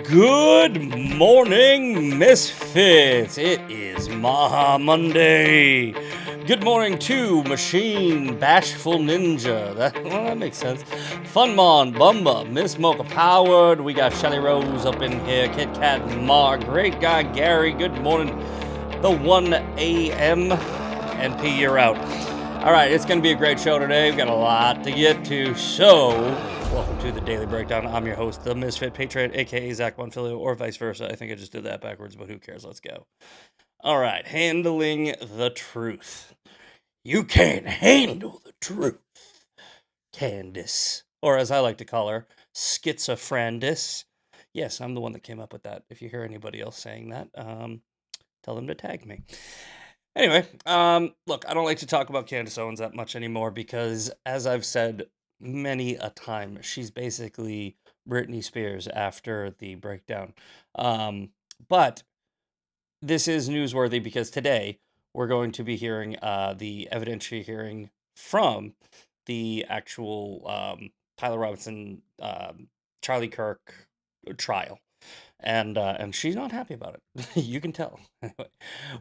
Good morning, Misfits. It is Maha Monday. Good morning to Machine Bashful Ninja. That makes sense. Funmon, Bumba, Miss Mocha Powered. We got Shelly Rose up in here. Kit Kat Mar. Great guy Gary. Good morning. The 1 a.m. NP, you're out. All right, it's going to be a great show today. We've got a lot to get to. So, welcome to the Daily Breakdown. I'm your host, the Misfit Patriot, aka Zach Bonfilio, or vice versa. I think I just did that backwards, but who cares? Let's go. All right, handling the truth. You can't handle the truth. Candace, or as I like to call her, Schizophrendis. Yes, I'm the one that came up with that. If you hear anybody else saying that, tell them to tag me. Anyway, look, I don't like to talk about Candace Owens that much anymore because, as I've said many a time, she's basically Britney Spears after the breakdown. But this is newsworthy because today we're going to be hearing the evidentiary hearing from the actual Tyler Robinson, Charlie Kirk trial. And she's not happy about it. You can tell.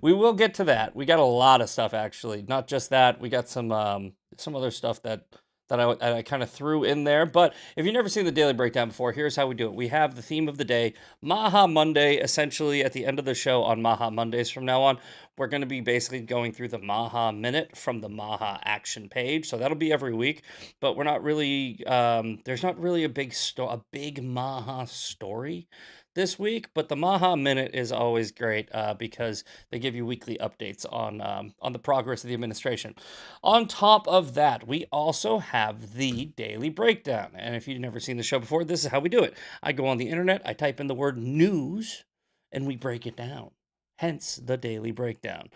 We will get to that. We got a lot of stuff actually, not just that. We got some other stuff that I kind of threw in there. But if you've never seen the Daily Breakdown before, here's how we do it. We have the theme of the day, Maha Monday. Essentially, at the end of the show on Maha Mondays from now on, we're going to be basically going through the Maha Minute from the Maha Action page. So that'll be every week. But we're not really there's not really a big Maha story this week, but the Maha Minute is always great because they give you weekly updates on the progress of the administration. On top of that, we also have the Daily Breakdown, and if you've never seen the show before, this is how we do it. I go on the internet, I type in the word news, and we break it down. Hence the Daily Breakdown.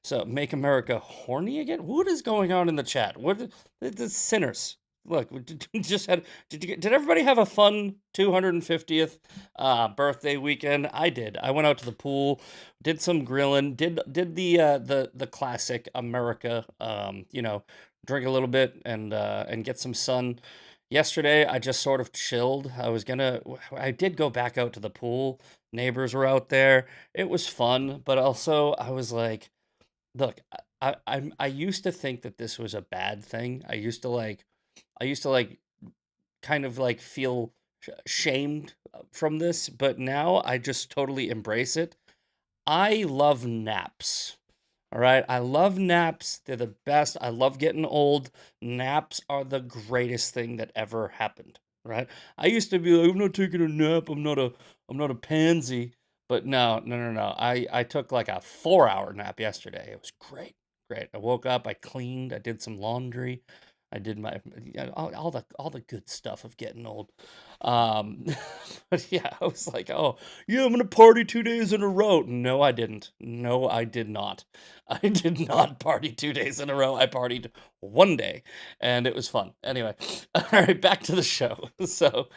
So, make America horny again? What is going on in the chat? What the sinners? Look, did everybody have a fun 250th birthday weekend? I did. I went out to the pool, did some grilling, did the classic America, drink a little bit and get some sun. Yesterday, I just sort of chilled. I did go back out to the pool. Neighbors were out there. It was fun, but also I was like, look, I used to think that this was a bad thing. I used to kind of feel shamed from this, but now I just totally embrace it. I love naps. All right. I love naps. They're the best. I love getting old. Naps are the greatest thing that ever happened. Right. I used to be like, I'm not taking a nap. I'm not a pansy. But no. I took like a 4-hour nap yesterday. It was great. Great. I woke up, I cleaned, I did some laundry. I did all the good stuff of getting old. Um, but yeah, I was like, oh yeah, I'm gonna party 2 days in a row. No, I didn't. No, I did not. I did not party 2 days in a row. I partied one day, and it was fun. Anyway, all right, back to the show. So,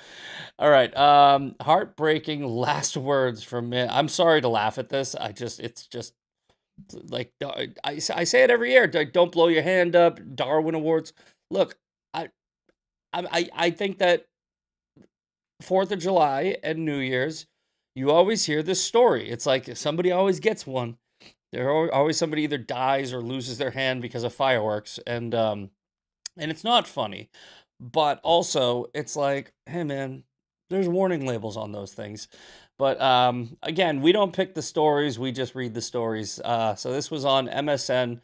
all right, heartbreaking last words from me. I'm sorry to laugh at this. It's just like I say it every year. Don't blow your hand up. Darwin Awards. Look, I I think that 4th of July and New Year's, you always hear this story. It's like somebody always gets one. Always somebody either dies or loses their hand because of fireworks, and it's not funny, but also it's like, hey man, there's warning labels on those things. But again, we don't pick the stories; we just read the stories. So this was on MSN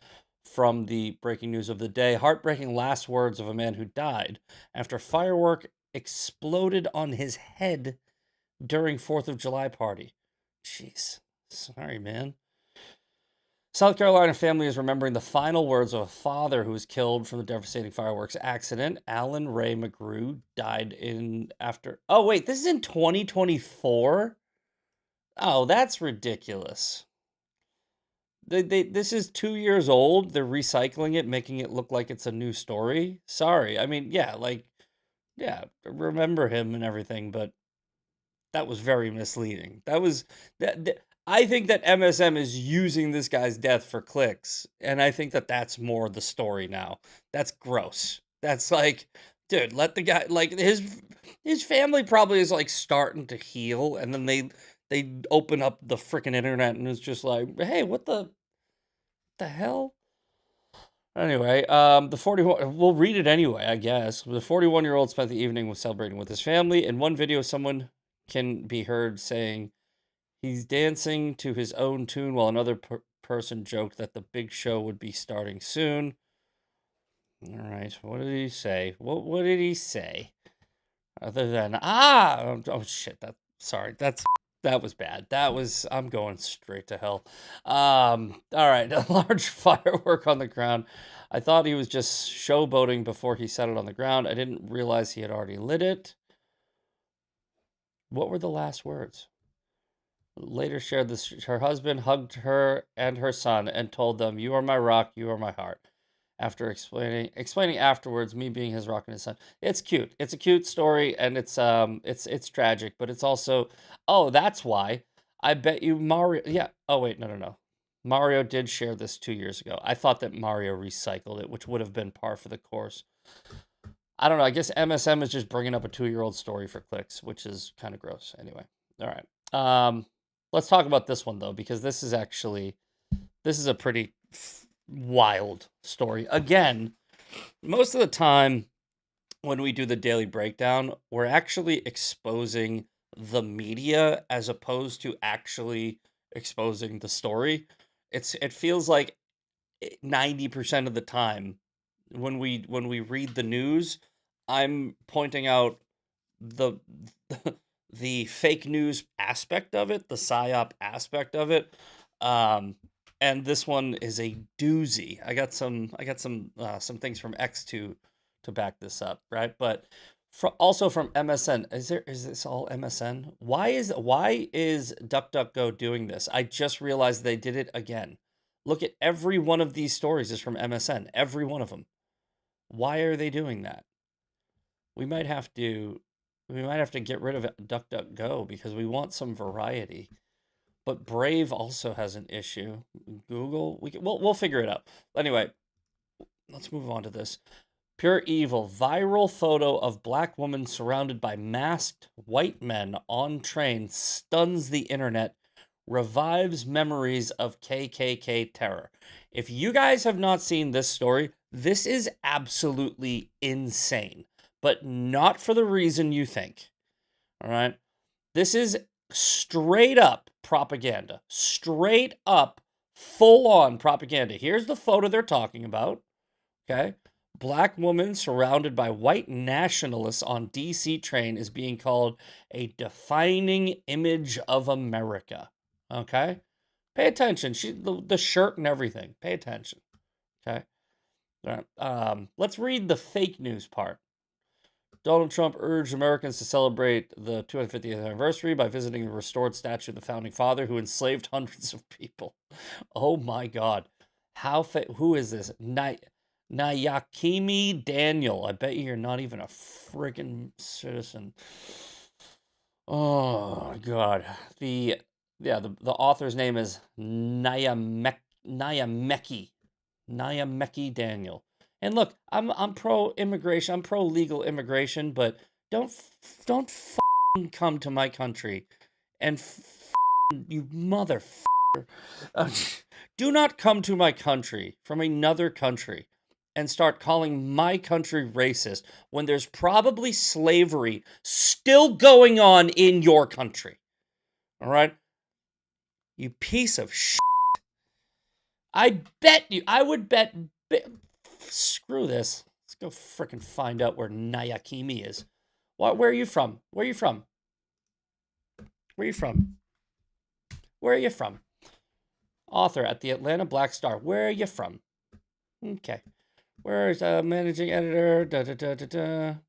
from the breaking news of the day. Heartbreaking last words of a man who died after firework exploded on his head during 4th of July party. Jeez. Sorry, man. South Carolina family is remembering the final words of a father who was killed from the devastating fireworks accident. Alan Ray McGrew died in after. Oh, wait, this is in 2024? Oh, that's ridiculous. This is 2 years old. They're recycling it, making it look like it's a new story. Sorry. I mean, yeah, remember him and everything, but that was very misleading. I think that MSM is using this guy's death for clicks, and I think that that's more the story now. That's gross. That's like Dude, let the guy, like, his family probably is like starting to heal, and then they open up the freaking internet and it's just like, hey, what the hell? Anyway, the 41, we'll read it anyway, I guess. The 41-year-old spent the evening celebrating with his family. In one video, someone can be heard saying he's dancing to his own tune while another person joked that the big show would be starting soon. All right, what did he say? What did he say? Other than oh shit, that was bad. I'm going straight to hell. All right, a large firework on the ground. I thought he was just showboating before he set it on the ground. I didn't realize he had already lit it. What were the last words? Later shared this, her husband hugged her and her son and told them, "You are my rock, you are my heart." After explaining afterwards, me being his rock and his son. It's cute. It's a cute story, and it's tragic, but it's also, oh, that's why. I bet you Mario, yeah. Oh wait, no. Mario did share this 2 years ago. I thought that Mario recycled it, which would have been par for the course. I don't know. I guess MSM is just bringing up a 2-year-old story for clicks, which is kind of gross. Anyway, all right. Let's talk about this one though, because this is a pretty wild story. Again, most of the time when we do the daily breakdown, we're actually exposing the media as opposed to actually exposing the story. It feels like 90% of the time when we read the news, I'm pointing out the the fake news aspect of it, the psyop aspect of it. And this one is a doozy. I got some things from X to back this up, right? But also from MSN. Is this all MSN? Why is DuckDuckGo doing this? I just realized they did it again. Look at every one of these stories is from MSN. Every one of them. Why are they doing that? We might have to get rid of DuckDuckGo because we want some variety. But Brave also has an issue. Google, we'll figure it out. Anyway, let's move on to this. Pure evil. Viral photo of black woman surrounded by masked white men on train stuns the internet. Revives memories of KKK terror. If you guys have not seen this story, this is absolutely insane, but not for the reason you think. All right? This is straight up propaganda. Straight up, full on propaganda. Here's the photo they're talking about. Okay? Black woman surrounded by white nationalists on DC train is being called a defining image of America. Okay? Pay attention. The shirt and everything. Pay attention. Okay? All right. Let's read the fake news part. Donald Trump urged Americans to celebrate the 250th anniversary by visiting the restored statue of the founding father who enslaved hundreds of people. Oh my God. Who is this? Nayakimi Daniel. I bet you're not even a friggin' citizen. Oh God. The author's name is Nyameki Daniel. And look, I'm pro immigration. I'm pro legal immigration, but don't come to my country and you motherfucker. Do not come to my country from another country and start calling my country racist when there's probably slavery still going on in your country. All right? You piece of shit. I would bet, screw this. Let's go frickin' find out where Nayakimi is. Where are you from? Where are you from? Where are you from? Where are you from? Author at the Atlanta Black Star. Where are you from? Okay. Where is managing editor?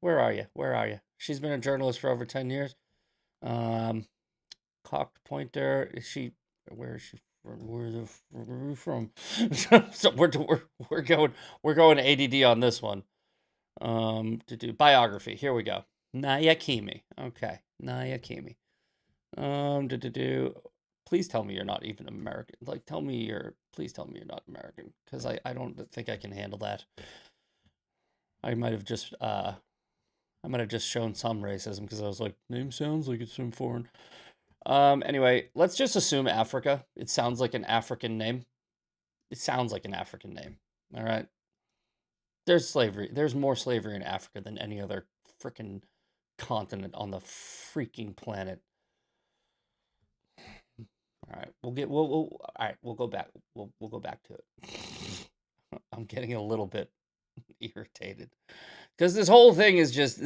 Where are you? Where are you? She's been a journalist for over 10 years. Cocked pointer. Where is she? Where are you from? So we're going ADD on this one. To do biography. Here we go. Nayakimi. Okay, Nayakimi. Please tell me you're not even American. Like, please tell me you're not American, because I don't think I can handle that. I might have just I might have just shown some racism because I was like, name sounds like it's from foreign. Anyway, let's just assume Africa. It sounds like an African name. It sounds like an African name. All right. There's slavery. There's more slavery in Africa than any other freaking continent on the freaking planet. All right, we'll all right, we'll go back. We'll go back to it. I'm getting a little bit irritated because this whole thing is just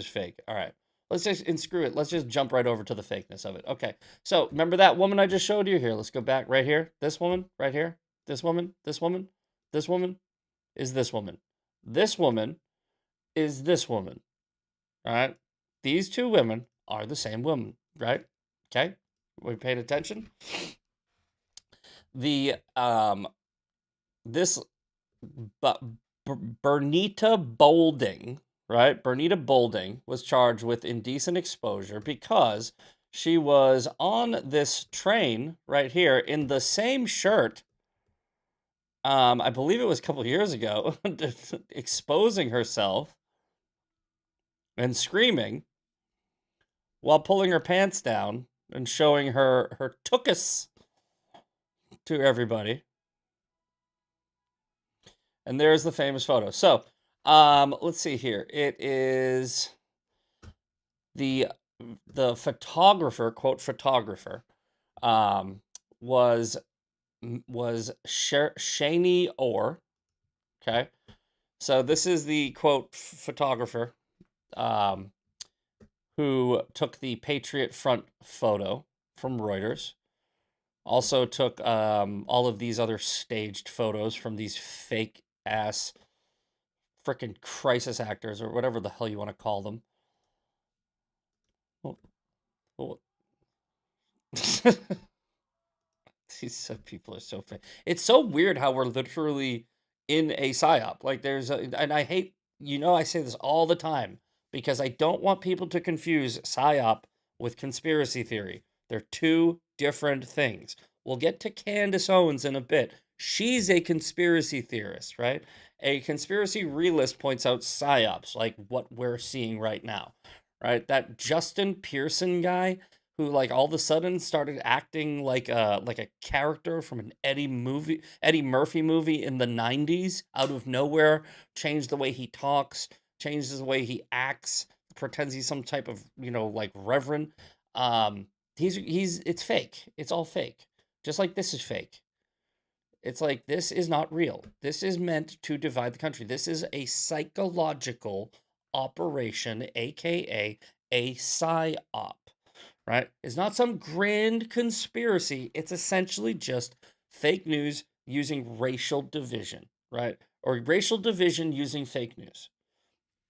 fake. All right. Let's just and screw it. Let's just jump right over to the fakeness of it. Okay. So, remember that woman I just showed you here? Let's go back right here. This woman right here. This woman, this woman, this woman is this woman. This woman is this woman. All right? These two women are the same woman, right? Okay? We paid attention? The this Bernita Bolding, right? Bernita Bolding was charged with indecent exposure because she was on this train right here in the same shirt. I believe it was a couple of years ago, exposing herself and screaming while pulling her pants down and showing her tuchus to everybody. And there's the famous photo. So, let's see here. It is the photographer, quote photographer, was Shani Orr. Okay, so this is the quote photographer, who took the Patriot Front photo from Reuters. Also took all of these other staged photos from these fake ass freaking crisis actors or whatever the hell you want to call them. These people are so fake. It's so weird how we're literally in a psyop. Like and I hate, I say this all the time because I don't want people to confuse psyop with conspiracy theory. They're two different things. We'll get to Candace Owens in a bit. She's a conspiracy theorist, right? A conspiracy realist points out psyops, like what we're seeing right now, right? That Justin Pearson guy who like all of a sudden started acting like a character from an Eddie Murphy movie in the 90s out of nowhere, changed the way he talks, changes the way he acts, pretends he's some type of, like reverend. It's fake. It's all fake. Just like this is fake. It's like this is not real. This is meant to divide the country. This is a psychological operation, aka a psyop, right? It's not some grand conspiracy. It's essentially just fake news using racial division, right? Or racial division using fake news.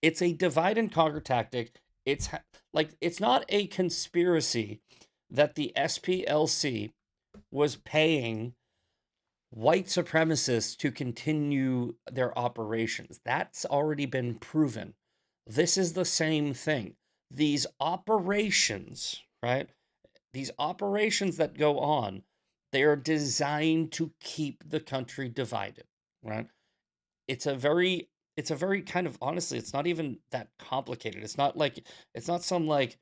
It's a divide and conquer tactic. It's not a conspiracy that the SPLC was paying white supremacists to continue their operations. That's already been proven. This is the same thing. These operations, right? These operations that go on, they are designed to keep the country divided, right? It's a very kind of, honestly, it's not even that complicated. It's not some like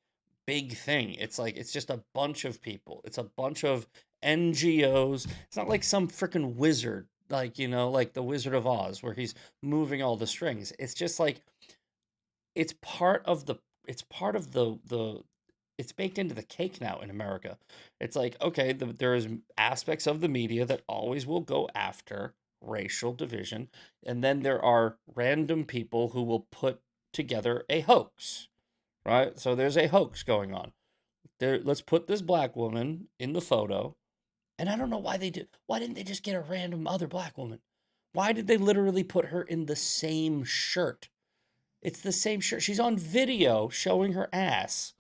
big thing. It's just a bunch of people. It's a bunch of NGOs. It's not like some freaking wizard, like, like the Wizard of Oz where he's moving all the strings. It's just like it's part of the it's baked into the cake now in America. It's like, okay, there's aspects of the media that always will go after racial division, and then there are random people who will put together a hoax, right? So there's a hoax going on. Let's put this black woman in the photo, and I don't know why they did. Why didn't they just get a random other black woman? Why did they literally put her in the same shirt? It's the same shirt. She's on video showing her ass.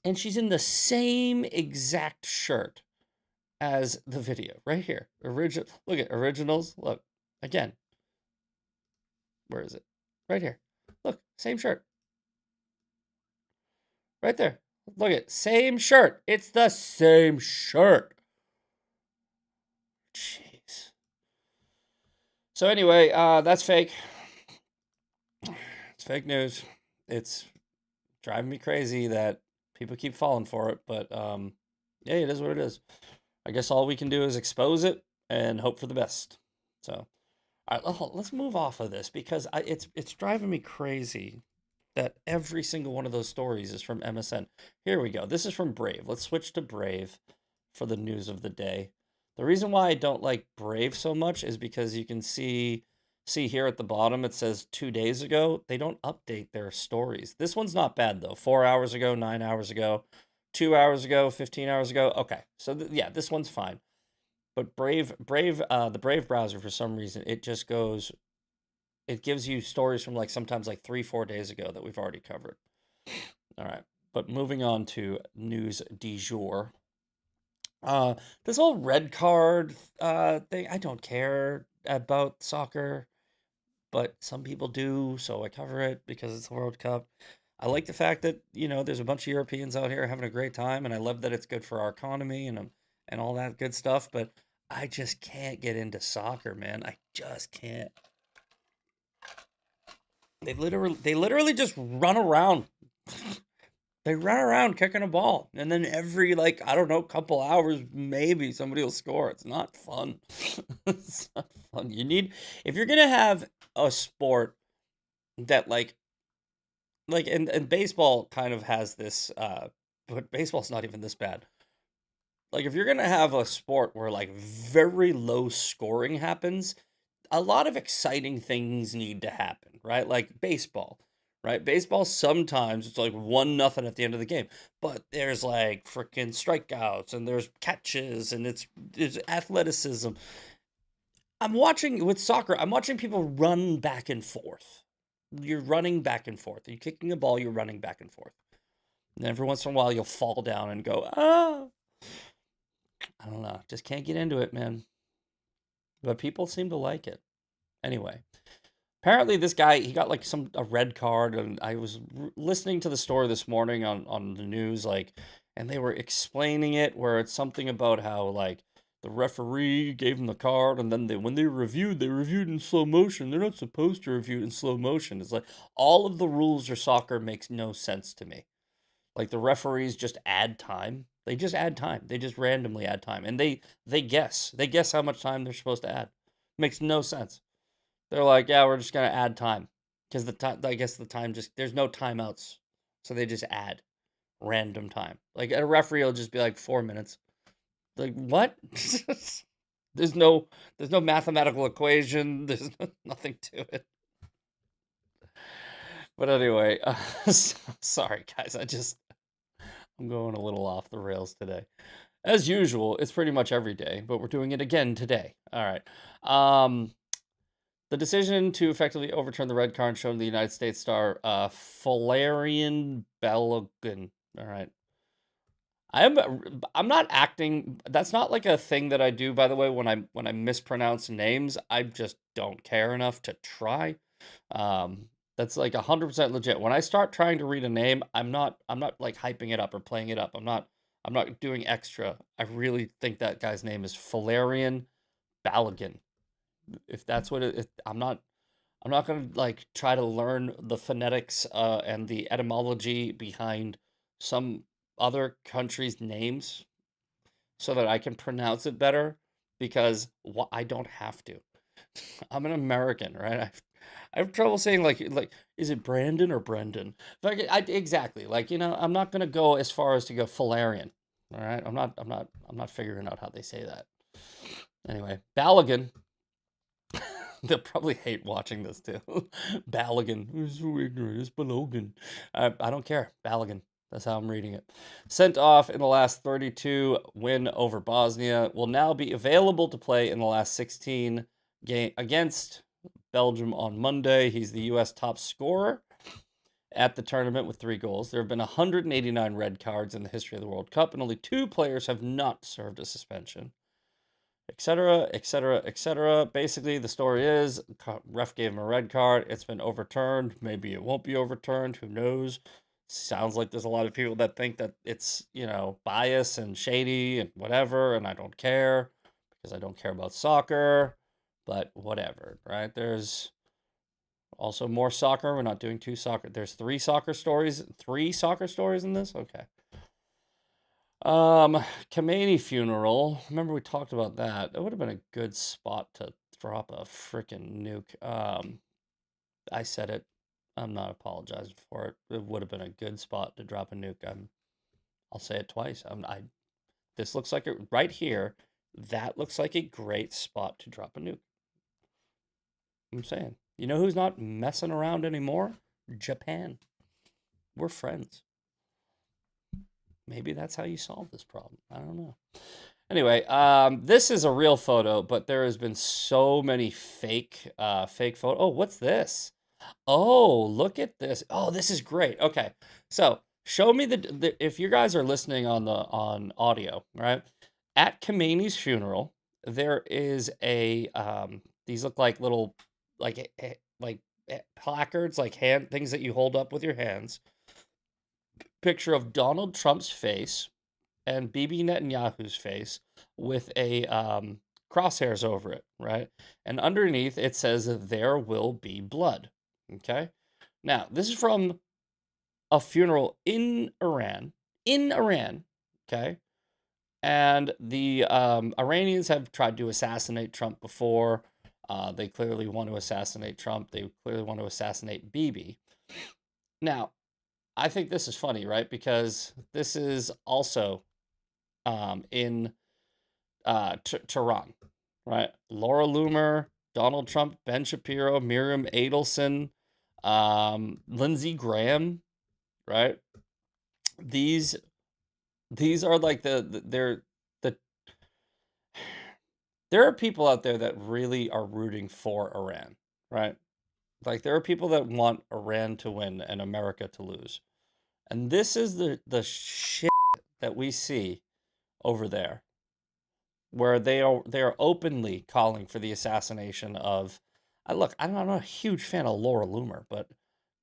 And she's in the same exact shirt as the video right here. Look at originals. Look again. Where is it? Right here. Look, same shirt. Right there. Look at same shirt. It's the same shirt. Jeez. So anyway, that's fake. It's fake news. It's driving me crazy that people keep falling for it, but yeah, it is what it is. I guess all we can do is expose it and hope for the best. So, all right, let's move off of this because it's driving me crazy that every single one of those stories is from MSN. Here we go. This is from Brave. Let's switch to Brave for the news of the day. The reason why I don't like Brave so much is because you can see here at the bottom it says 2 days ago. They don't update their stories. This one's not bad though. 4 hours ago, 9 hours ago, 2 hours ago, 15 hours ago. Okay, so yeah, this one's fine. But the Brave browser for some reason it just goes. It gives you stories from like sometimes like 3-4 days ago that we've already covered. All right, but moving on to news du jour. This whole red card thing, I don't care about soccer, but some people do, so I cover it because it's the World Cup. I like the fact that, there's a bunch of Europeans out here having a great time, and I love that it's good for our economy and all that good stuff, but I just can't get into soccer, man. I just can't. They literally just run around. They run around kicking a ball, and then every like I don't know couple hours maybe somebody will score. It's not fun. It's not fun. If you're gonna have a sport that and baseball kind of has this but baseball's not even this bad. Like if you're gonna have a sport where like very low scoring happens, a lot of exciting things need to happen, right? Like baseball, right? Baseball sometimes it's like 1-0 at the end of the game, but there's like freaking strikeouts and there's catches and there's athleticism. I'm watching with soccer, I'm watching people run back and forth. You're running back and forth. You're kicking a ball, you're running back and forth. And every once in a while you'll fall down and go, ah. I don't know. Just can't get into it, man. But people seem to like it. Anyway, apparently this guy he got like a red card, and I was listening to the story this morning on the news, like, and they were explaining it where it's something about how like the referee gave him the card, and then when they reviewed in slow motion. They're not supposed to review it in slow motion. It's like all of the rules of soccer makes no sense to me. Like the referees just add time. They just add time. They just randomly add time, and they guess. They guess how much time they're supposed to add. Makes no sense. They're like, yeah, we're just gonna add time because the time. I guess the time just there's no timeouts, so they just add random time. Like a referee will just be like 4 minutes. Like what? there's no there's no mathematical equation. There's nothing to it. But anyway, sorry guys. I'm going a little off the rails today. As usual, it's pretty much every day, but we're doing it again today. All right. The decision to effectively overturn the red card shown the United States star Folarin Balogun. All right. I'm not acting. That's not like a thing that I do, by the way, when I mispronounce names. I just don't care enough to try. That's like 100% legit. When I start trying to read a name, I'm not like hyping it up or playing it up. I'm not doing extra. I really think that guy's name is Falarian Balogun. If that's what I'm not gonna like try to learn the phonetics and the etymology behind some other country's names so that I can pronounce it better because I don't have to. I'm an American, right? I have trouble saying like is it Brandon or Brendan? Like exactly like I'm not gonna go as far as to go Falarian. All right, I'm not figuring out how they say that. Anyway, Balogun. They'll probably hate watching this too. Balogun. It's so ignorant. It's Balogun. I don't care. Balogun. That's how I'm reading it. Sent off in the last 32 win over Bosnia. Will now be available to play in the last 16 game against Belgium on Monday. He's the U.S. top scorer at the tournament with 3 goals. There have been 189 red cards in the history of the World Cup, and only 2 players have not served a suspension. Etc., etc., etc. Basically, the story is ref gave him a red card. It's been overturned. Maybe it won't be overturned. Who knows? Sounds like there's a lot of people that think that it's, bias and shady and whatever, and I don't care because I don't care about soccer, but whatever, right? Also, more soccer. We're not doing two soccer. There's three soccer stories. Three soccer stories in this? Okay. Khomeini funeral. Remember we talked about that. It would have been a good spot to drop a freaking nuke. I said it. I'm not apologizing for it. It would have been a good spot to drop a nuke. I'll say it twice. This looks like it right here. That looks like a great spot to drop a nuke. I'm saying. You know who's not messing around anymore? Japan. We're friends. Maybe that's how you solve this problem. I don't know. Anyway, this is a real photo, but there has been so many fake photos. Oh, what's this? Oh, look at this. Oh, this is great. Okay. So show me if you guys are listening on audio, right? At Khomeini's funeral, there is a these look like little like placards, like hand things that you hold up with your hands. Picture of Donald Trump's face and Bibi Netanyahu's face with a crosshairs over it, right? And underneath it says there will be blood. Okay. Now, this is from a funeral in Iran. In Iran. Okay. And the Iranians have tried to assassinate Trump before. They clearly want to assassinate Trump. They clearly want to assassinate Bibi. Now, I think this is funny, right? Because this is also in Tehran, right? Laura Loomer, Donald Trump, Ben Shapiro, Miriam Adelson, Lindsey Graham, right? These are like there are people out there that really are rooting for Iran, right? Like there are people that want Iran to win and America to lose. And this is the shit that we see over there, where they are openly calling for the assassination of. Look, I'm not a huge fan of Laura Loomer, but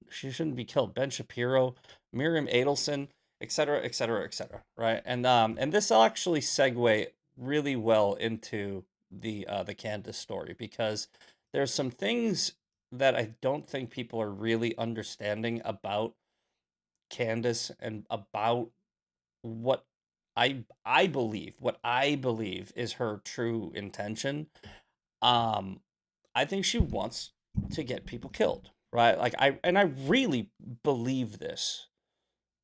she shouldn't be killed. Ben Shapiro, Miriam Adelson, etc., etc., etc. Right, and this will actually segue really well into the Candace story, because there's some things that I don't think people are really understanding about Candace and about what I believe is her true intention. I think she wants to get people killed, right? Like I really believe this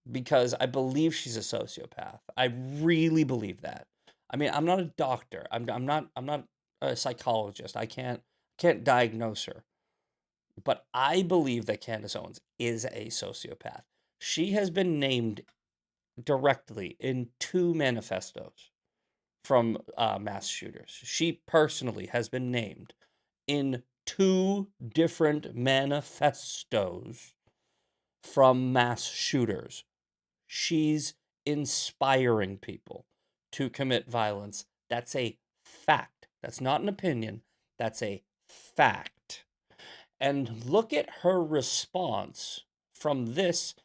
because I believe she's a sociopath. I really believe that. I mean, I'm not a doctor. I'm not a psychologist. I can't diagnose her. But I believe that Candace Owens is a sociopath. She has been named directly in 2 manifestos from mass shooters. She personally has been named in 2 different manifestos from mass shooters. She's inspiring people to commit violence. That's a fact. That's not an opinion. That's a fact. And look at her response from this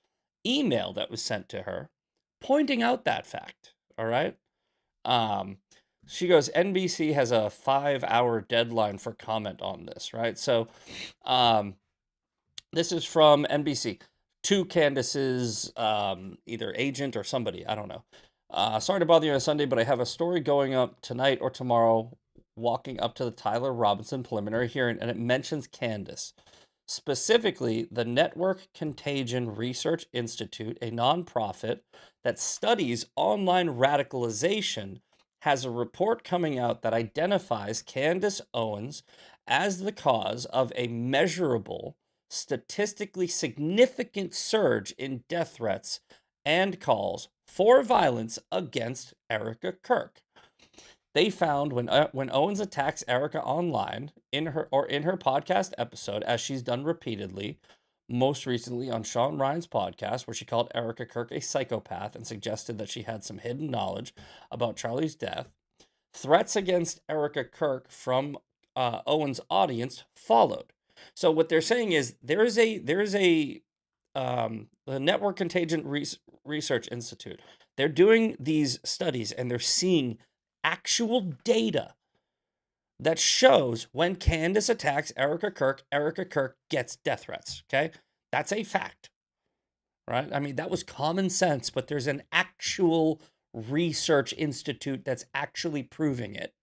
email that was sent to her pointing out that fact. All right. She goes, NBC has a 5-hour deadline for comment on this, right? So this is from NBC to Candace's either agent or somebody. I don't know. Sorry to bother you on a Sunday, but I have a story going up tonight or tomorrow walking up to the Tyler Robinson preliminary hearing, and it mentions Candace. Specifically, the Network Contagion Research Institute, a nonprofit that studies online radicalization, has a report coming out that identifies Candace Owens as the cause of a measurable, statistically significant surge in death threats and calls for violence against Erica Kirk. They found when Owens attacks Erica online in her podcast episode, as she's done repeatedly, most recently on Sean Ryan's podcast, where she called Erica Kirk a psychopath and suggested that she had some hidden knowledge about Charlie's death, threats against Erica Kirk from Owens' audience followed. So what they're saying is there is a the Network Contagion Research Institute. They're doing these studies and they're seeing actual data that shows when Candace attacks Erica Kirk gets death threats. Okay, that's a fact, right? I mean, that was common sense, but there's an actual research institute that's actually proving it.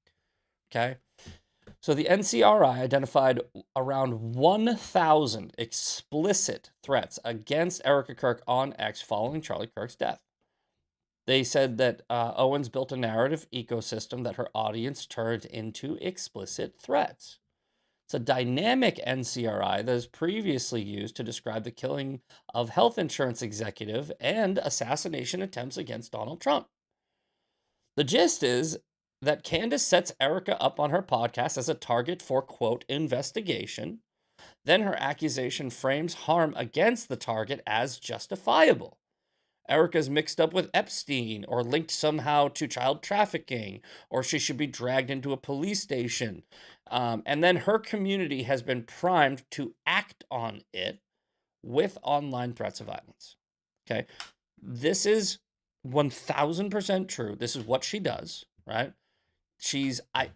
Okay. So the NCRI identified around 1,000 explicit threats against Erica Kirk on X following Charlie Kirk's death. They said that Owens built a narrative ecosystem that her audience turned into explicit threats. It's a dynamic NCRI that was previously used to describe the killing of health insurance executive and assassination attempts against Donald Trump. The gist is that Candace sets Erica up on her podcast as a target for, quote, investigation. Then her accusation frames harm against the target as justifiable. Erica's mixed up with Epstein or linked somehow to child trafficking, or she should be dragged into a police station. And then her community has been primed to act on it with online threats of violence. Okay. This is 1000% true. This is what she does, right? I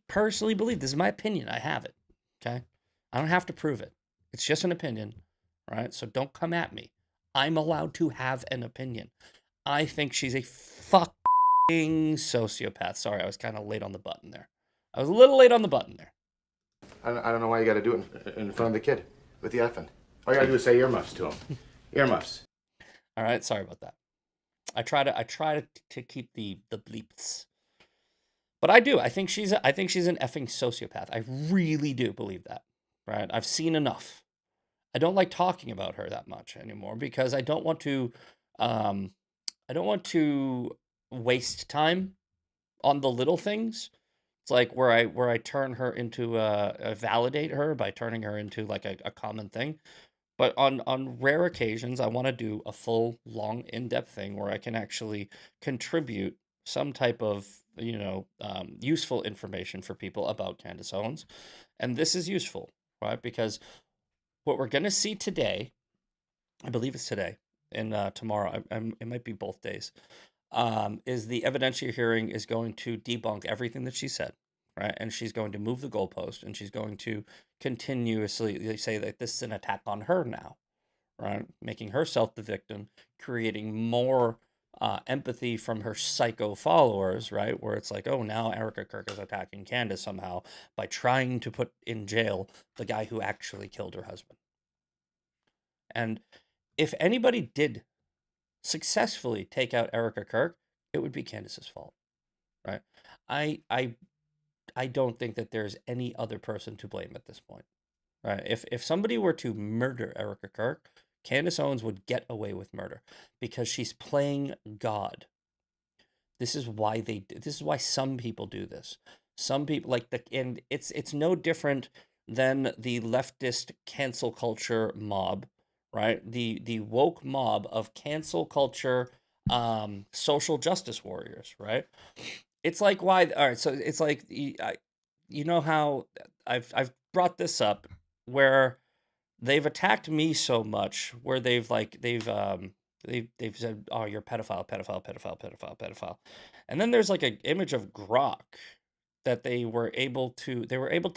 personally believe, this is my opinion. I have it. Okay. I don't have to prove it. It's just an opinion, right? So don't come at me. I'm allowed to have an opinion. I think she's a fucking sociopath. Sorry, I was kind of late on the button there. I was a little late on the button there. I don't know why you got to do it in front of the kid with the effing. All you got to do is say earmuffs to him. Earmuffs. All right, sorry about that. I try to keep the bleeps. But I do. I think she's an effing sociopath. I really do believe that. Right? I've seen enough. I don't like talking about her that much anymore because I don't want to waste time on the little things. It's like where I turn her into validate her by turning her into like a common thing. But on rare occasions, I want to do a full, long, in-depth thing where I can actually contribute some type of, useful information for people about Candace Owens. And this is useful, right? Because what we're going to see today, I believe it's today and tomorrow, it might be both days, is the evidentiary hearing is going to debunk everything that she said, right? And she's going to move the goalpost, and she's going to continuously say that this is an attack on her now, right? Making herself the victim, creating more empathy from her psycho followers, right? Where it's like, oh, now Erica Kirk is attacking Candace somehow by trying to put in jail the guy who actually killed her husband. And if anybody did successfully take out Erica Kirk, it would be Candace's fault, right? I don't think that there's any other person to blame at this point, right? If somebody were to murder Erica Kirk, Candace Owens would get away with murder because she's playing God. This is why some people do this. Some people and it's no different than the leftist cancel culture mob, right? The woke mob of cancel culture social justice warriors, right? It's like why all right, so it's like you know how I've brought this up where they've attacked me so much where they've said, oh, you're pedophile, and then there's like an image of Grok that they were able to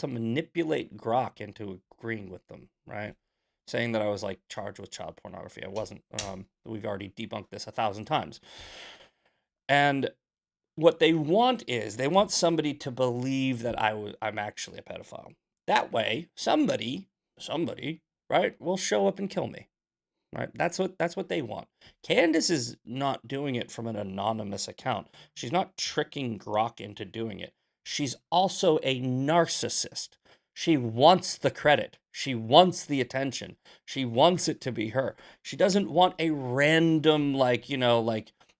manipulate Grok into agreeing with them, right? Saying that I was like charged with child pornography. I wasn't. We've already debunked this 1,000 times. And what they want is they want somebody to believe that I'm actually a pedophile. That way, somebody, right, will show up and kill me. Right? That's what they want. Candace is not doing it from an anonymous account. She's not tricking Grok into doing it. She's also a narcissist. She wants the credit. She wants the attention. She wants it to be her. She doesn't want a random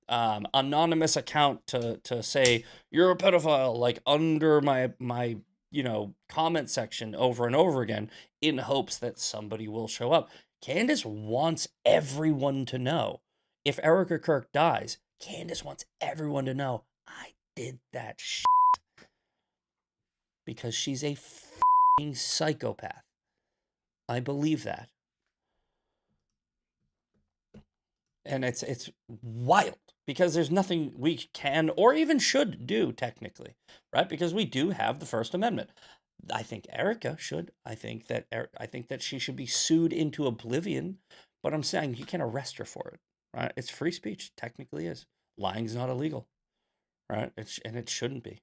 anonymous account to say you're a pedophile like under my comment section over and over again in hopes that somebody will show up. Candace wants everyone to know. If Erica Kirk dies, Candace wants everyone to know I did that shit. Because she's a f***ing psychopath. I believe that. And it's wild because there's nothing we can or even should do technically, right? Because we do have the First Amendment. I think Erica should. I think that she should be sued into oblivion, but I'm saying you can't arrest her for it, right? It's free speech, technically is. Lying's not illegal, right? And it shouldn't be.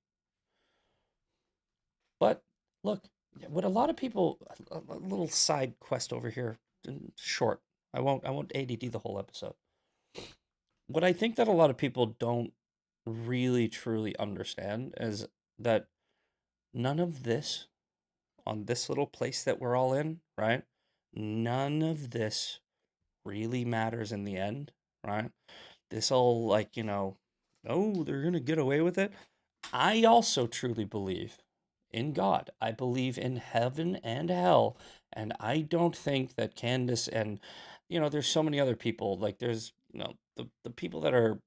But look, what a lot of people, a little side quest over here, short. I won't ADD the whole episode. What I think that a lot of people don't really truly understand is that none of this on this little place that we're all in, right? None of this really matters in the end, right? This all like, oh, they're going to get away with it. I also truly believe in God. I believe in heaven and hell. And I don't think that Candace and, there's so many other people, like there's, the people that are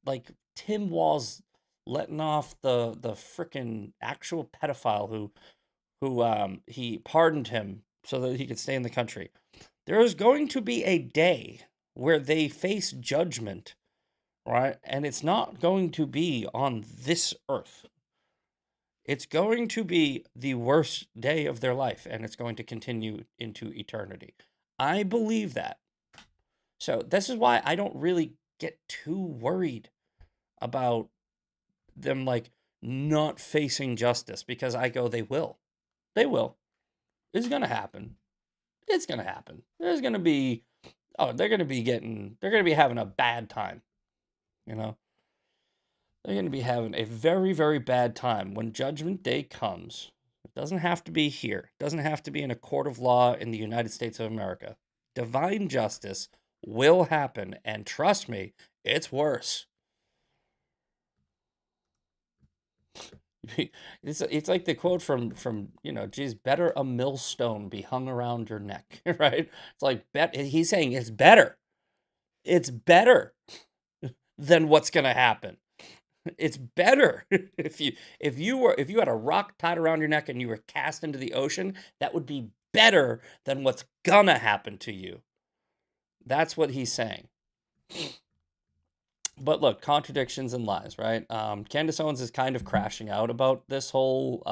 like Tim Walz letting off the freaking actual pedophile who he pardoned him so that he could stay in the country. There is going to be a day where they face judgment, right? And it's not going to be on this earth. It's going to be the worst day of their life, and it's going to continue into eternity. I believe that. So this is why I don't really get too worried about them like not facing justice, because I go, they will. They will. It's going to happen. It's going to happen. There's going to be, they're going to be having a bad time. They're going to be having a very, very bad time when Judgment Day comes. It doesn't have to be here. It doesn't have to be in a court of law in the United States of America. Divine justice will happen, and trust me, it's worse. It's like the quote from geez, better a millstone be hung around your neck, right? It's like he's saying it's better. It's better than what's going to happen. It's better if you had a rock tied around your neck and you were cast into the ocean, that would be better than what's gonna happen to you. That's what he's saying. But look, contradictions and lies, right? Candace Owens is kind of crashing out about this whole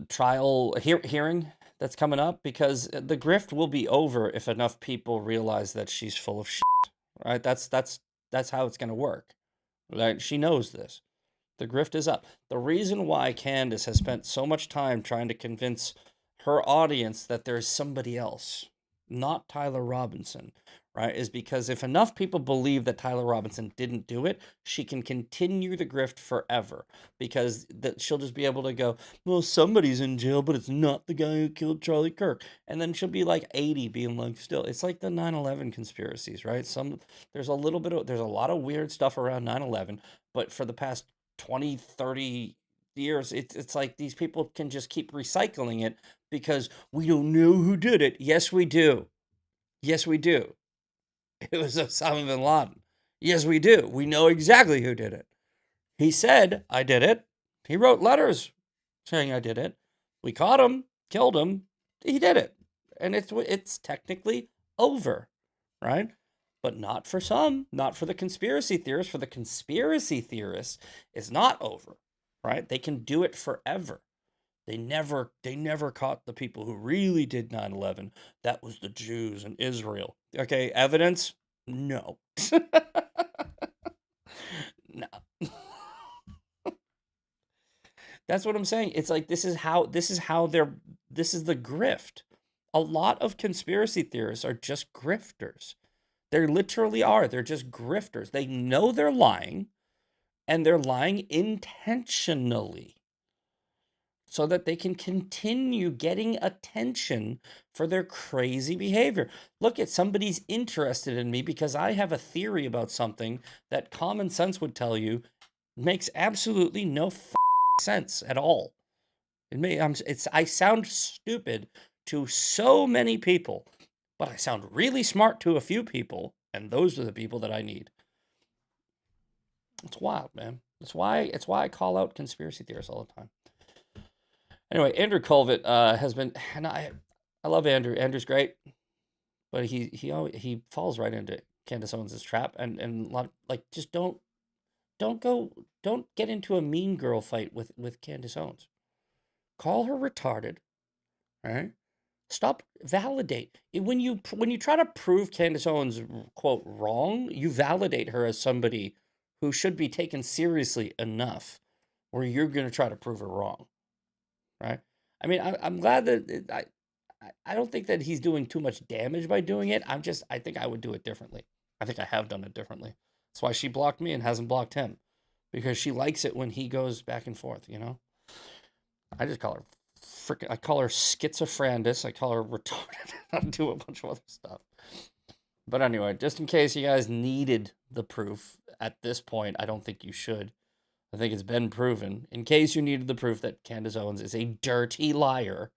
trial hearing that's coming up, because the grift will be over if enough people realize that she's full of shit, right? That's how it's gonna work. Right? She knows this. The grift is up. The reason why Candace has spent so much time trying to convince her audience that there's somebody else, not Tyler Robinson, right, is because if enough people believe that Tyler Robinson didn't do it, she can continue the grift forever, because she'll just be able to go, well, somebody's in jail, but it's not the guy who killed Charlie Kirk. And then she'll be like 80 being like, still, it's like the 9/11 conspiracies, right? There's a lot of weird stuff around 9/11, but for the past 20, 30 years, it's like these people can just keep recycling it because we don't know who did it. Yes, we do. Yes, we do. It was Osama bin Laden. Yes, we do. We know exactly who did it. He said, I did it. He wrote letters saying I did it. We caught him, killed him. He did it. And it's technically over, right? But not for some, not for the conspiracy theorists. For the conspiracy theorists, it's not over, right? They can do it forever. They never caught the people who really did 9/11. That was the Jews and Israel. Okay, evidence? No. No. That's what I'm saying. It's like this is the grift. A lot of conspiracy theorists are just grifters. They literally are. They're just grifters. They know they're lying, and they're lying intentionally, so that they can continue getting attention for their crazy behavior. Look, at somebody's interested in me because I have a theory about something that common sense would tell you makes absolutely no sense at all. I sound stupid to so many people, but I sound really smart to a few people, and those are the people that I need. It's wild, man. It's why I call out conspiracy theorists all the time. Anyway, Andrew Colvett has been, and I love Andrew. Andrew's great, but he falls right into Candace Owens' trap, and a lot like just don't get into a mean girl fight with Candace Owens. Call her retarded, right? Stop, validate when you try to prove Candace Owens quote wrong, you validate her as somebody who should be taken seriously enough where you're going to try to prove her wrong, right? I mean, I'm glad that I don't think that he's doing too much damage by doing it. I think I would do it differently. I think I have done it differently. That's why she blocked me and hasn't blocked him, because she likes it when he goes back and forth, you know? I just call her I call her schizophrenic. I call her retarded. I do a bunch of other stuff. But anyway, just in case you guys needed the proof at this point, I don't think you should. I think it's been proven. In case you needed the proof that Candace Owens is a dirty liar,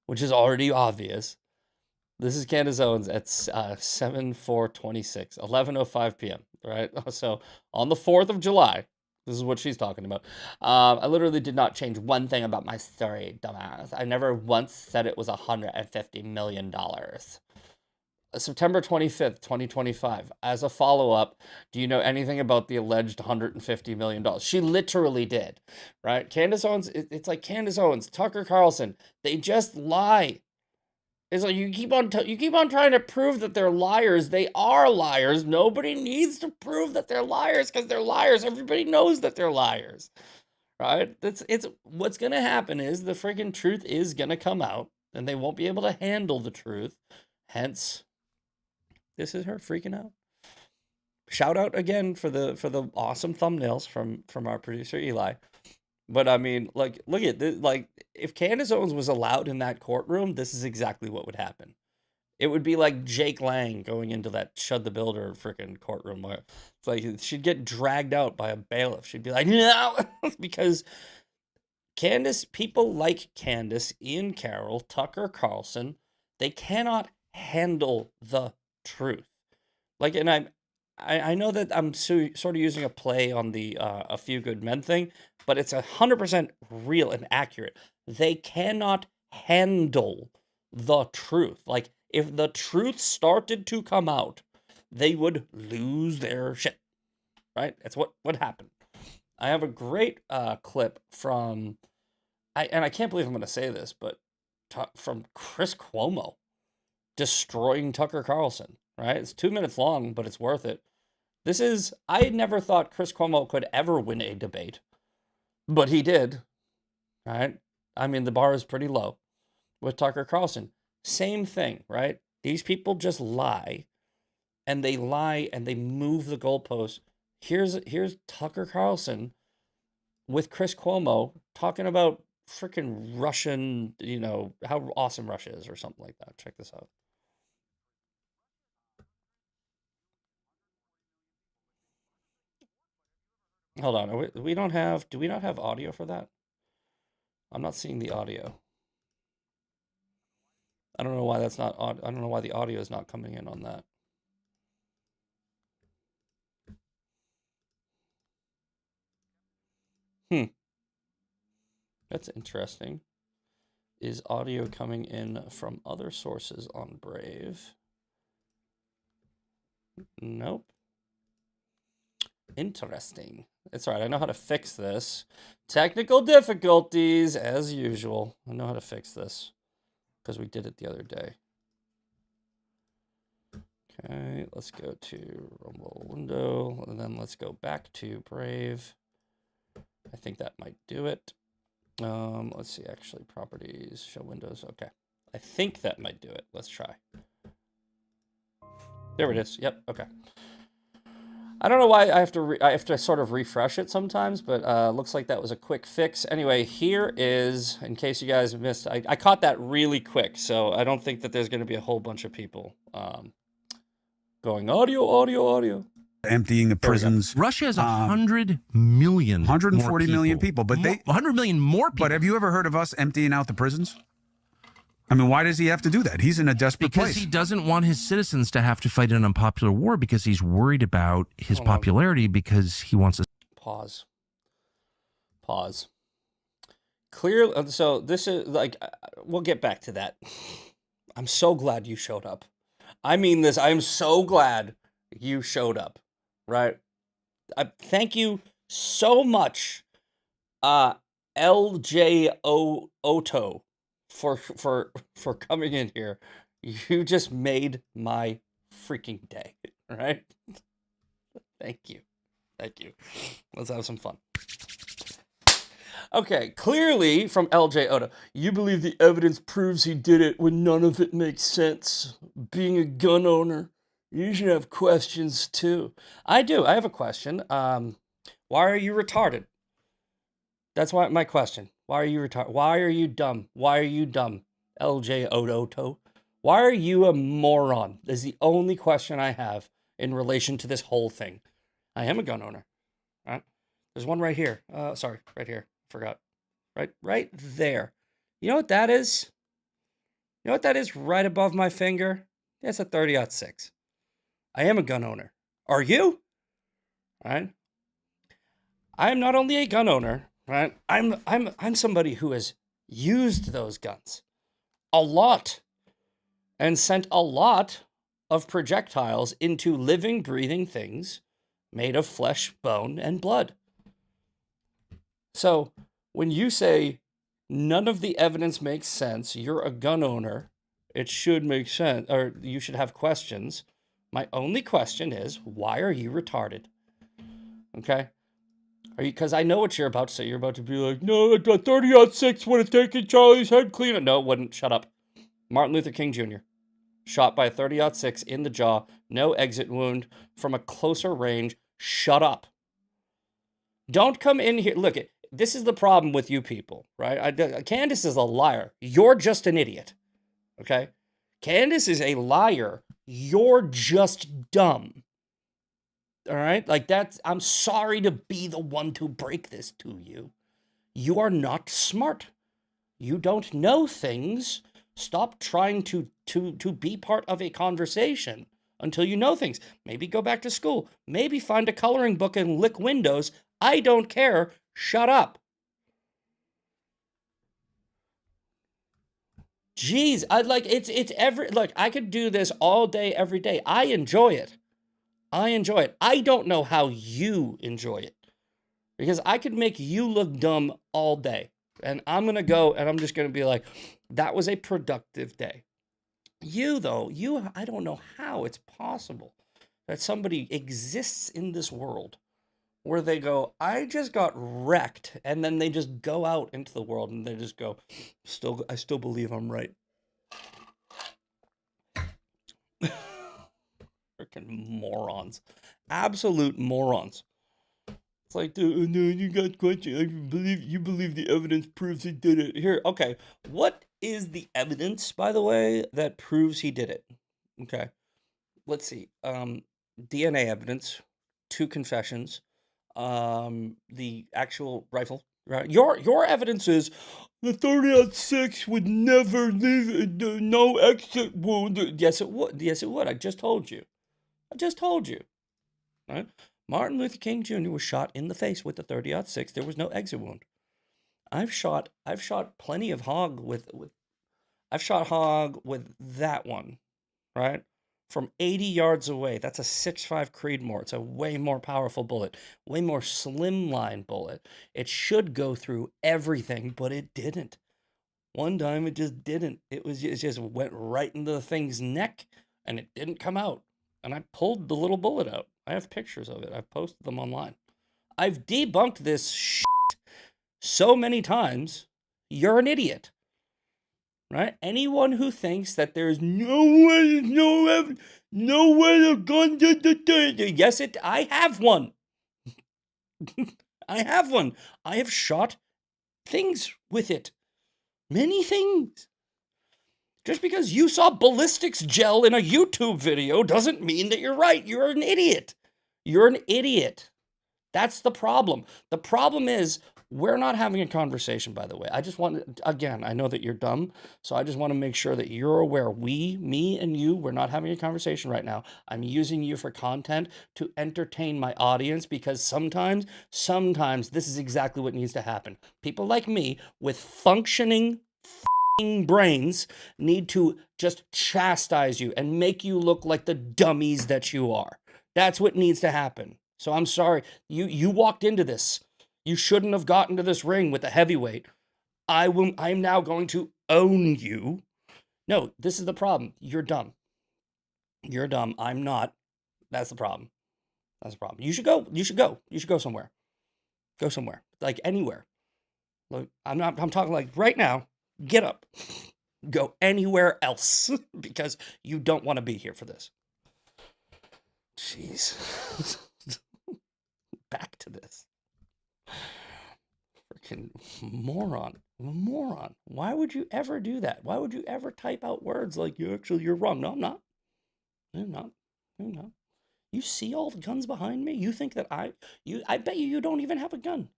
which is already obvious, this is Candace Owens at 7/4/26, 11:05 p.m., right? So on the 4th of July, this is what she's talking about. I literally did not change one thing about my story, dumbass. I never once said it was $150 million. September 25th, 2025. As a follow-up, do you know anything about the alleged $150 million? She literally did, right? Candace Owens, it's like Candace Owens, Tucker Carlson, they just lie. It's like you keep on trying to prove that they're liars. They are liars. Nobody needs to prove that they're liars because they're liars. Everybody knows that they're liars, right? It's what's gonna happen is the freaking truth is gonna come out, and they won't be able to handle the truth. Hence, this is her freaking out. Shout out again for the awesome thumbnails from our producer Eli. But I mean, like, look at this. Like, if Candace Owens was allowed in that courtroom, this is exactly what would happen. It would be like Jake Lang going into that Shud the Builder freaking courtroom where it's like she'd get dragged out by a bailiff. She'd be like, no, because Candace, people like Candace, Ian Carroll, Tucker Carlson, they cannot handle the truth. Like, and I know that I'm sort of using a play on the A Few Good Men thing, but it's 100% real and accurate. They cannot handle the truth. Like, if the truth started to come out, they would lose their shit, right? That's what happened. I have a great clip from, and I can't believe I'm going to say this, but from Chris Cuomo destroying Tucker Carlson, right? It's 2 minutes long, but it's worth it. I never thought Chris Cuomo could ever win a debate, but he did, right? I mean, the bar is pretty low with Tucker Carlson. Same thing, right? These people just lie, and they move the goalposts. Here's Tucker Carlson with Chris Cuomo talking about freaking Russian, how awesome Russia is or something like that. Check this out. Hold on. Do we not have audio for that? I'm not seeing the audio. I don't know why that's not I don't know why the audio is not coming in on that. That's interesting. Is audio coming in from other sources on Brave? Nope. Interesting. It's all right. I know how to fix this. Technical difficulties, as usual. I know how to fix this because we did it the other day. Okay, let's go to Rumble window, and then let's go back to Brave. I think that might do it. Let's see, actually, properties, show windows. Okay, I think that might do it. Let's try. There it is. Yep. Okay. I don't know why I have to sort of refresh it sometimes, but looks like that was a quick fix. Anyway, here is, in case you guys missed, I caught that really quick, so I don't think that there's going to be a whole bunch of people going audio. Emptying the prisons. Russia has 100 million, 140 million people, but 100 million more people. But have you ever heard of us emptying out the prisons? I mean, why does he have to do that? He's in a desperate place. Because he doesn't want his citizens to have to fight an unpopular war because he's worried about his popularity because he wants to... Pause. Clearly, so this is like, we'll get back to that. I'm so glad you showed up. I mean this. I'm so glad you showed up, right? Thank you so much, LJ Oto, for coming in here. You just made my freaking day, right? Thank you. Thank you. Let's have some fun. Okay, clearly from LJ Oda, you believe the evidence proves he did it when none of it makes sense. Being a gun owner, you should have questions too. I do. I have a question. Why are you retarded? That's my question. Why are you retarded? Why are you dumb? Why are you dumb? LJ Odoto. Why are you a moron? Is the only question I have in relation to this whole thing. I am a gun owner. Right? There's one right here. Sorry, right here. Forgot. Right there. You know what that is? You know what that is right above my finger? That's a 30-06. I am a gun owner. Are you? Right? I am not only a gun owner, right? I'm somebody who has used those guns a lot and sent a lot of projectiles into living, breathing things made of flesh, bone, and blood. So when you say none of the evidence makes sense, you're a gun owner, it should make sense, or you should have questions. My only question is, why are you retarded? Okay? Because I know what you're about to say. You're about to be like, no, a 30-06 would have taken Charlie's head clean. No, it wouldn't. Shut up. Martin Luther King Jr. shot by a 30-06 in the jaw, no exit wound, from a closer range. Shut up. Don't come in here. Look, this is the problem with you people, right? Candace is a liar. You're just an idiot, okay? Candace is a liar. You're just dumb, all right? Like, I'm sorry to be the one to break this to you. You are not smart. You don't know things. Stop trying to be part of a conversation until you know things. Maybe go back to school. Maybe find a coloring book and lick windows. I don't care. Shut up. Jeez, I could do this all day, every day. I enjoy it. I don't know how you enjoy it. Because I could make you look dumb all day. And I'm going to go and I'm just going to be like, that was a productive day. You, though, I don't know how it's possible that somebody exists in this world where they go, I just got wrecked, and then they just go out into the world and they just go, I still believe I'm right. Freaking morons. Absolute morons. It's like, no, you got question. You believe the evidence proves he did it. Here, okay. What is the evidence, by the way, that proves he did it? Okay. Let's see. DNA evidence, 2 confessions, the actual rifle. Right. Your evidence is the 30-06 would never leave no exit wound. Yes, it would. Yes, it would. I just told you. Right. Martin Luther King Jr. was shot in the face with the 30-06. There was no exit wound. I've shot plenty of hog with I've shot hog with that one, right? From 80 yards away. That's a 6.5 Creedmoor. It's a way more powerful bullet, way more slimline bullet. It should go through everything, but it didn't. One time it just didn't. It just went right into the thing's neck, and it didn't come out. And I pulled the little bullet out. I have pictures of it. I've posted them online. I've debunked this shit so many times. You're an idiot. Right? Anyone who thinks that there's no way a gun did the thing. Yes, I have one. I have one. I have shot things with it. Many things. Just because you saw ballistics gel in a YouTube video doesn't mean that you're right. You're an idiot. You're an idiot. That's the problem. The problem is we're not having a conversation, by the way. I just want, again, I know that you're dumb, so I just want to make sure that you're aware. Me and you, we're not having a conversation right now. I'm using you for content to entertain my audience because sometimes this is exactly what needs to happen. People like me with functioning brains need to just chastise you and make you look like the dummies that you are. That's what needs to happen. So I'm sorry. You walked into this. You shouldn't have gotten to this ring with a heavyweight. I'm now going to own you. No, this is the problem. You're dumb. You're dumb. I'm not. That's the problem. That's the problem. You should go. You should go. You should go somewhere. Go somewhere. Like anywhere. Look, I'm talking like right now. Get up. Go anywhere else because you don't want to be here for this. Jeez. Back to this. Freaking moron. Moron. Why would you ever do that? Why would you ever type out words like you're wrong? No, I'm not. I'm not. I'm not. You see all the guns behind me? You think that I bet you don't even have a gun.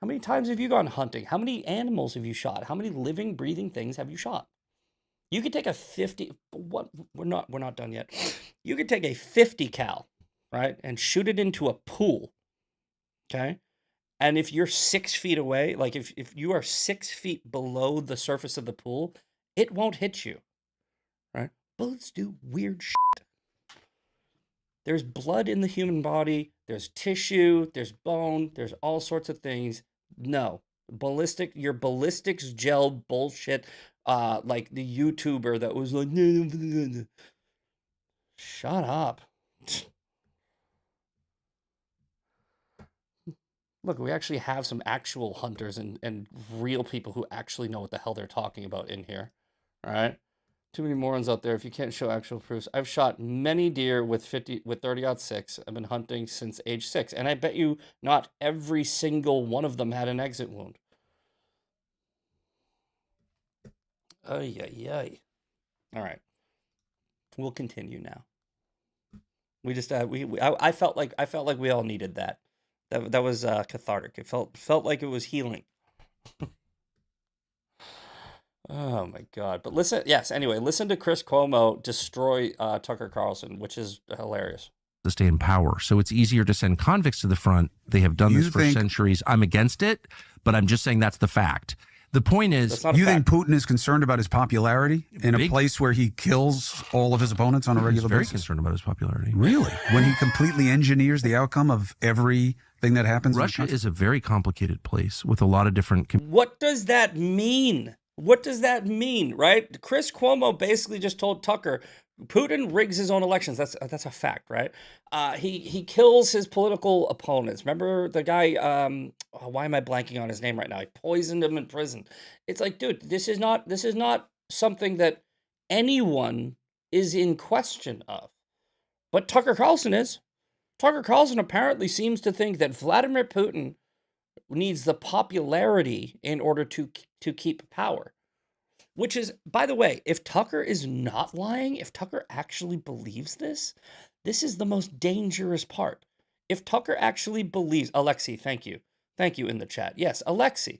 How many times have you gone hunting? How many animals have you shot? How many living, breathing things have you shot? You could take a 50. What? We're not done yet. You could take a 50 cal, right, and shoot it into a pool. Okay, and if you're 6 feet away, like if you are 6 feet below the surface of the pool, it won't hit you, right? Bullets do weird shit. There's blood in the human body. There's tissue. There's bone. There's all sorts of things. No. Your ballistics gel bullshit, like the YouTuber that was like, shut up. Look, we actually have some actual hunters and real people who actually know what the hell they're talking about in here. All right? Too many morons out there if you can't show actual proofs. I've shot many deer with 30-06. I've been hunting since age 6, and I bet you not every single one of them had an exit wound. Ay, ay, ay. All right. We'll continue now. We just I felt like we all needed that. That was cathartic. It felt like it was healing. Oh my God. But listen to Chris Cuomo destroy Tucker Carlson, which is hilarious. To stay in power. So it's easier to send convicts to the front. They have done this for centuries. I'm against it, but I'm just saying that's the fact. The point is, you think Putin is concerned about his popularity in a place where he kills all of his opponents on a regular basis? He's very concerned about his popularity. Really? When he completely engineers the outcome of everything that happens? Russia is a very complicated place with a lot of different... What does that mean? What does that mean, right? Chris Cuomo basically just told Tucker, Putin rigs his own elections. That's a fact, right? He kills his political opponents. Remember the guy, why am I blanking on his name right now? He poisoned him in prison. It's like, dude, this is not something that anyone is in question of. But Tucker Carlson is. Tucker Carlson apparently seems to think that Vladimir Putin needs the popularity in order to keep power. Which is, by the way, if Tucker is not lying, if Tucker actually believes this is the most dangerous part. If Tucker actually believes, Alexi, thank you in the chat. Yes, Alexi.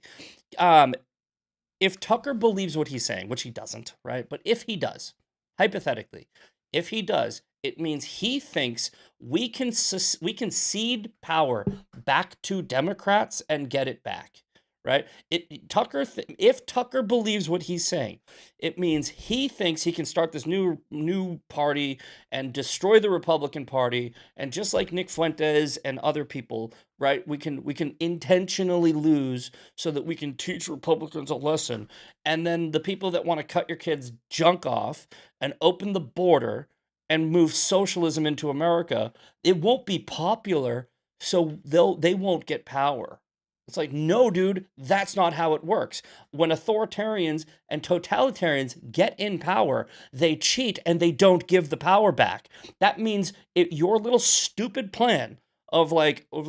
If Tucker believes what he's saying, which he doesn't, right? But if he does, hypothetically, if he does, it means he thinks we can cede power back to Democrats and get it back, right? If Tucker believes what he's saying, it means he thinks he can start this new party and destroy the Republican Party, and just like Nick Fuentes and other people, right? We can intentionally lose so that we can teach Republicans a lesson, and then the people that want to cut your kids' junk off and open the border and move socialism into America, it won't be popular, so they won't get power. It's like, no, dude, that's not how it works. When authoritarians and totalitarians get in power, they cheat and they don't give the power back. That means your little stupid plan of like, oh,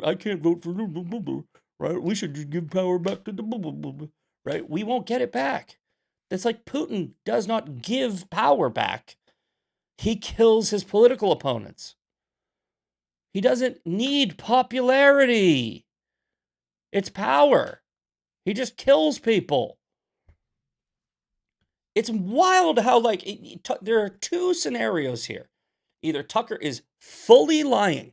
I can't vote for, right? We should just give power back to the, right? We won't get it back. It's like Putin does not give power back. He kills his political opponents. He doesn't need popularity. It's power. He just kills people. It's wild how, like, there are two scenarios here. Either Tucker is fully lying,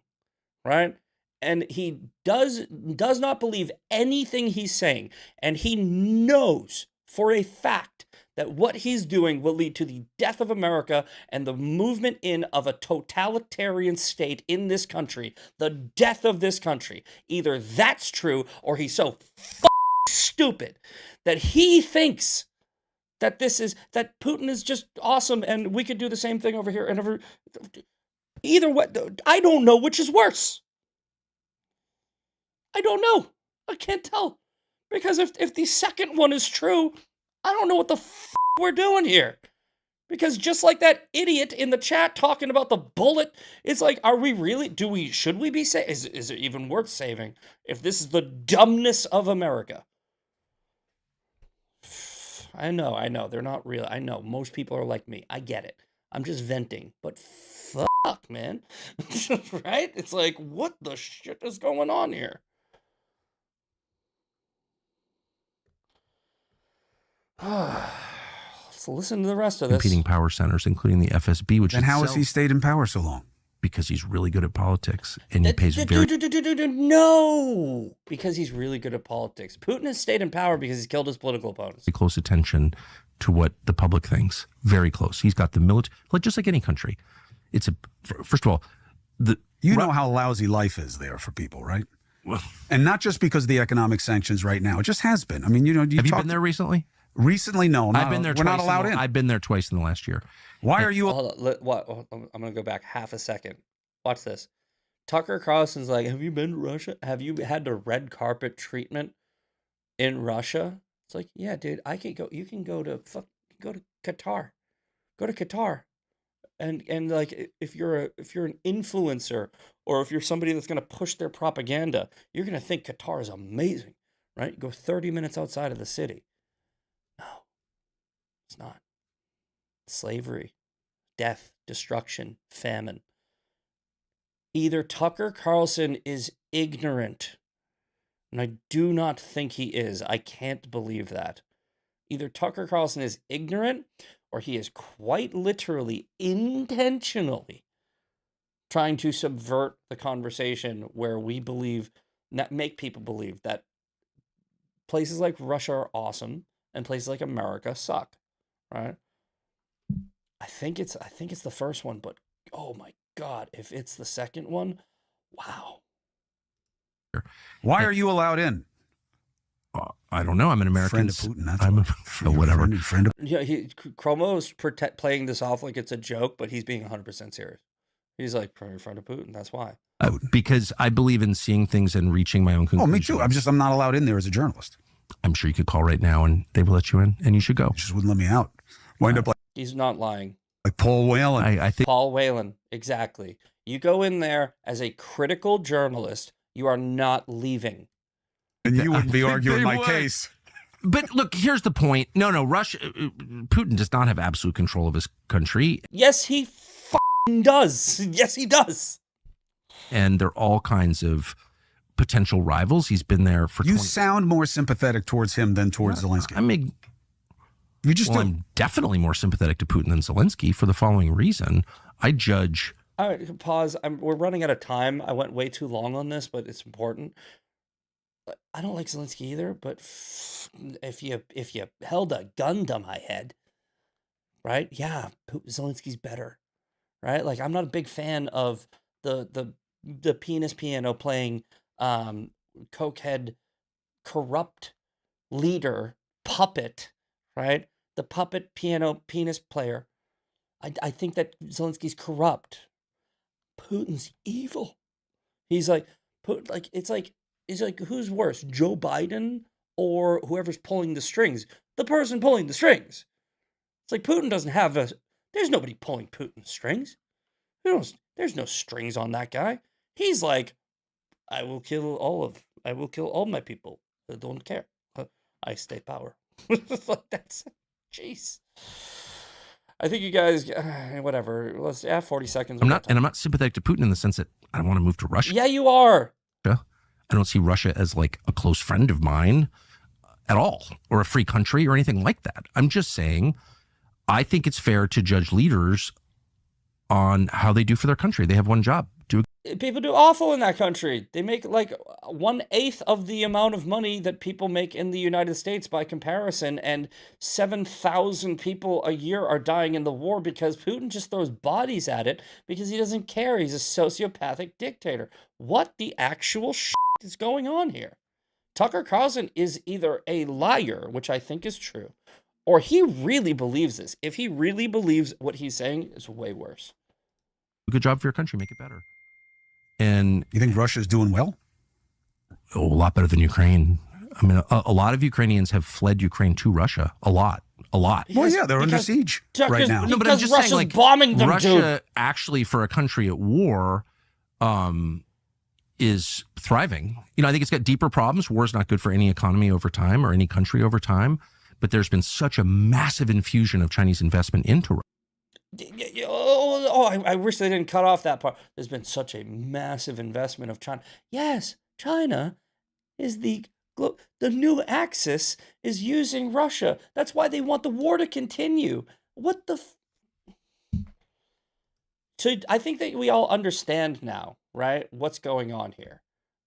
right? and he does not believe anything he's saying, and he knows for a fact that what he's doing will lead to the death of America and the movement in of a totalitarian state in this country, the death of this country. Either that's true, or he's so stupid that he thinks that that Putin is just awesome and we could do the same thing over here. And either way, I don't know which is worse. I don't know. I can't tell. Because if the second one is true, I don't know what the we're doing here. Because just like that idiot in the chat talking about the bullet, it's like, are we really, should we be saving? Is it even worth saving if this is the dumbness of America? I know, they're not real. I know, most people are like me. I get it. I'm just venting, but fuck, man. Right? It's like, what the shit is going on here? Let's listen to the rest of this. Competing power centers, including the FSB, which then how has he stayed in power so long? Because he's really good at politics, and he pays very... No! Because he's really good at politics. Putin has stayed in power because he's killed his political opponents. Close attention to what the public thinks. Very close. He's got the military, just like any country. First of all, you know how lousy life is there for people, right? Well, and not just because of the economic sanctions right now. It just has been. I mean, have you been there recently? Recently, no. I've been there. We're not allowed in. I've been there twice in the last year. Why are you? Hold on, what? I'm gonna go back half a second. Watch this. Tucker Carlson's like, "Have you been to Russia? Have you had the red carpet treatment in Russia?" It's like, yeah, dude. I can go. You can go to Qatar. Go to Qatar, and like if you're an influencer or if you're somebody that's gonna push their propaganda, you're gonna think Qatar is amazing, right? Go 30 minutes outside of the city. No, it's not. Slavery, death, destruction, famine. Either Tucker Carlson is ignorant, and I do not think he is. I can't believe that. Either Tucker Carlson is ignorant, or he is quite literally, intentionally trying to subvert the conversation where we make people believe that places like Russia are awesome and places like America suck, right? I think it's the first one, but oh my God, if it's the second one, wow. Why are you allowed in? I don't know. I'm an American. Friend of Putin. That's I'm whatever. Friend of... Yeah, Cuomo's playing this off like it's a joke, but he's being 100% serious. He's like, friend of Putin. That's why. Because I believe in seeing things and reaching my own conclusions. Oh, me too. I'm not allowed in there as a journalist. I'm sure you could call right now and they will let you in, and you should go. Just wouldn't let me out. Wind up like he's not lying. Like Paul Whelan. I think Paul Whelan, exactly. You go in there as a critical journalist, you are not leaving. And you wouldn't be arguing my case. But look, here's the point. No, Russia, Putin does not have absolute control of his country. Yes, he does. Yes, he does. And there are all kinds of potential rivals. He's been there for. You sound more sympathetic towards him than towards Zelensky. I'm definitely more sympathetic to Putin than Zelensky for the following reason. I judge. All right, pause. We're running out of time. I went way too long on this, but it's important. I don't like Zelensky either, but if you held a gun to my head, right? Yeah, Zelensky's better, right? Like, I'm not a big fan of the penis piano playing cokehead corrupt leader puppet, right? The puppet piano penis player. I think that Zelensky's corrupt. Putin's evil. He's like it's like, who's worse, Joe Biden or whoever's pulling the strings? The person pulling the strings. It's like Putin doesn't have there's nobody pulling Putin's strings. There's no strings on that guy. He's like, I will kill all my people. I don't care. I stay power. Like, that's, jeez. I think you guys, whatever. Let's 40 seconds. I'm not sympathetic to Putin in the sense that I don't want to move to Russia. Yeah, you are. I don't see Russia as like a close friend of mine at all, or a free country or anything like that. I'm just saying, I think it's fair to judge leaders on how they do for their country. They have one job. People do awful in that country. They make like 1/8 of the amount of money that people make in the United States by comparison, and 7,000 people a year are dying in the war because Putin just throws bodies at it because he doesn't care. He's a sociopathic dictator. What the actual shit is going on here? Tucker Carlson is either a liar, which I think is true, or he really believes this. If he really believes what he's saying, it's way worse. Good job for your country. Make it better. And you think Russia's doing well? Oh, a lot better than Ukraine. I mean, a lot of Ukrainians have fled Ukraine to Russia. A lot. Well, yeah, they're under siege right now. No, but I'm just Russia's saying, like, bombing them, Russia actually, for a country at war, is thriving. You know, I think it's got deeper problems. War is not good for any economy over time or any country over time. But there's been such a massive infusion of Chinese investment into Russia. I wish they didn't cut off that part. There's been such a massive investment of China. Yes, China is the new Axis is using Russia. That's why they want the war to continue. What the? I think that we all understand now, right? What's going on here?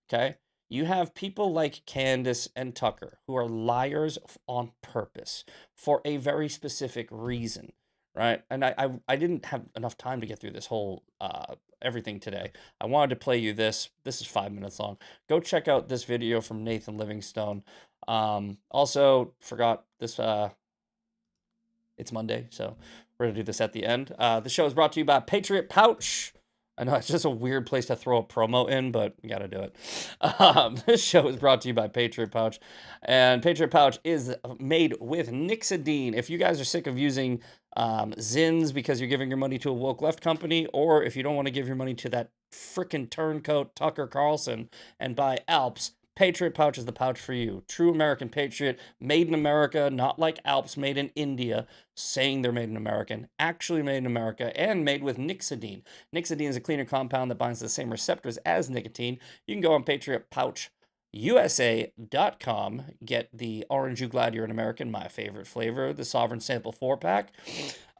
Okay, you have people like Candace and Tucker who are liars on purpose for a very specific reason. Right, and I didn't have enough time to get through this whole everything today. I wanted to play you this. This is 5 minutes long. Go check out this video from Nathan Livingstone. Also, forgot this. It's Monday, so we're gonna do this at the end. The show is brought to you by Patriot Pouch. I know it's just a weird place to throw a promo in, but we got to do it. This show is brought to you by Patriot Pouch. And Patriot Pouch is made with Nixidine. If you guys are sick of using Zins because you're giving your money to a woke left company, or if you don't want to give your money to that frickin' turncoat Tucker Carlson and buy Alps, Patriot Pouch is the pouch for you. True American Patriot, made in America, not like Alps made in India, saying they're made in America, actually made in America, and made with Nixidine. Nixidine is a cleaner compound that binds to the same receptors as nicotine. You can go on PatriotPouchUSA.com, get the Orange You Glad You're an American, my favorite flavor, the Sovereign Sample 4-pack,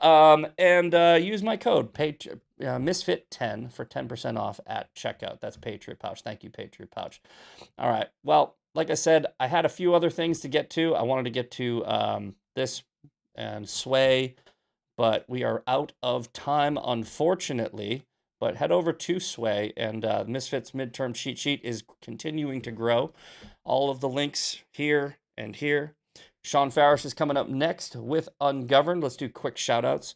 and use my code, Misfit10 for 10% off at checkout. That's Patriot Pouch. Thank you, Patriot Pouch. All right. Well, like I said, I had a few other things to get to. I wanted to get to this and Sway, but we are out of time, unfortunately. But head over to Sway, and Misfits midterm cheat sheet is continuing to grow. All of the links here and here. Sean Farish is coming up next with Ungoverned. Let's do quick shout-outs.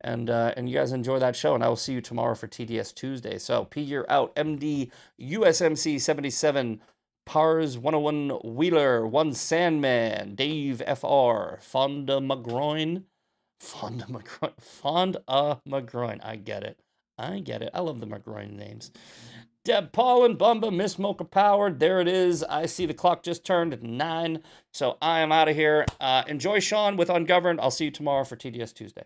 And you guys enjoy that show, and I will see you tomorrow for TDS Tuesday. So, P, you're out. MD, USMC 77, Pars 101, Wheeler, One Sandman, Dave FR, Fonda McGroin. I get it. I love the McGroin names. Deb Paul and Bumba, Miss Mocha Power. There it is. I see the clock just turned 9. So I am out of here. Enjoy Sean with Ungoverned. I'll see you tomorrow for TDS Tuesday.